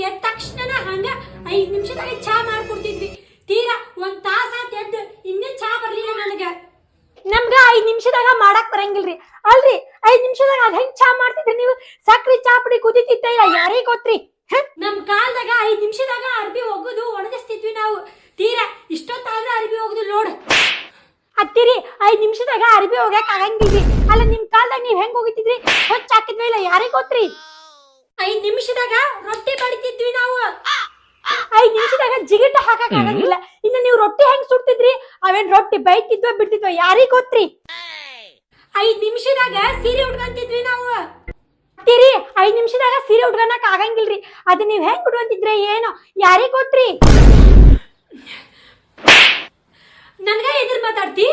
ಎದ್ದ ತಕ್ಷಣ ಹಂಗ 5 ನಿಮಿಷದಾಗ ಚಾ ಮಾಡ್ಕೊಡ್ತಿದ್ವಿ. ತೀರಾ 1 ತಾಸ ಎದ್ದು ಇನ್ನೇ ಚಾ ಬರ್ಲಿಲ್ಲ ನನಗ. ನಮ್ಗ 5 ನಿಮಿಷದಾಗ ಮಾಡಕ್ ಬರಂಗಿಲ್ರಿ. ಅಲ್ರಿ 5 ನಿಮಿಷದಾಗ ಅದ್ ಹೆಂಗ್ ಚಾ ಮಾಡ್ತಿದ್ರಿ ನೀವು? ಸಕ್ರಿ ಚಾ ಪುಡಿ ಕುದಿತಿತ್ತ ಇಲ್ಲ ಯಾರಿಗ್ ಗೊತ್ತ್ರಿ? ನಮ್ ಕಾಲದಾಗ 5 ನಿಮಿಷದಾಗ ಅರ್ಬಿ ಹೋಗುದು ಒಣಗಿಸ್ತಿದ್ವಿ ನಾವು. ತೀರಾ ಇಷ್ಟೊತ್ತಾದ್ರೂ ಅರ್ಬಿ ಹೋಗುದು ನೋಡು. ಹತ್ತಿರಿ 5 ನಿಮಿಷದಾಗ ಅರ್ಬಿ ಹೋಗ್ಯಾಕ ಆಗಂಗಿಲ್ರಿ. ಅಲ್ಲ ನಿಮ್ ಕಾಲದಾಗ ನೀವ್ ಹೆಂಗ್ ಹೋಗಿತಿದ್ರಿ? ಹೊಚ್ಚ ಹಾಕಿದ್ವಿ ಇಲ್ಲ ಯಾರಿಗ್ ಗೊತ್ತ್ರಿ? 5 ನಿಮಿಷದಾಗ ರೊಟ್ಟಿ ಬಡಿತಿದ್ವಿ ನಾವು. 5 ನಿಮಿಷದಾಗ ಜಿಗಿಟ ಹಾಕಕ್ ಆಗಂಗಿಲ್ಲ. ಇನ್ನು ನೀವು ರೊಟ್ಟಿ ಹೆಂಗ್ ಸುಡ್ತಿದ್ರಿ? ಅವೇನ್ ರೊಟ್ಟಿ ಬೈತಿದ್ವ ಬಿಡ್ತಿದ್ವ ಯಾರಿಗ್ ಗೊತ್ತ್ರಿ? 5 ನಿಮಿಷದಾಗ ಸೀರೆ ಉಟ್ಕೊಂತಿದ್ವಿ ನಾವು. ಹತ್ತಿರಿ 5 ನಿಮಿಷದಾಗ ಸೀರೆ ಉಟ್ಕೊಳಕ್ ಆಗಂಗಿಲ್ರಿ. ಅದ್ ನೀವ್ ಹೆಂಗ್ ಉಟ್ಕೊಂತಿದ್ರೆ ಏನೋ ಯಾರಿಗ್ ಗೊತ್ತ್ರಿ? ನನ್ಗ ಎದುರು ಮಾತಾಡ್ತಿ?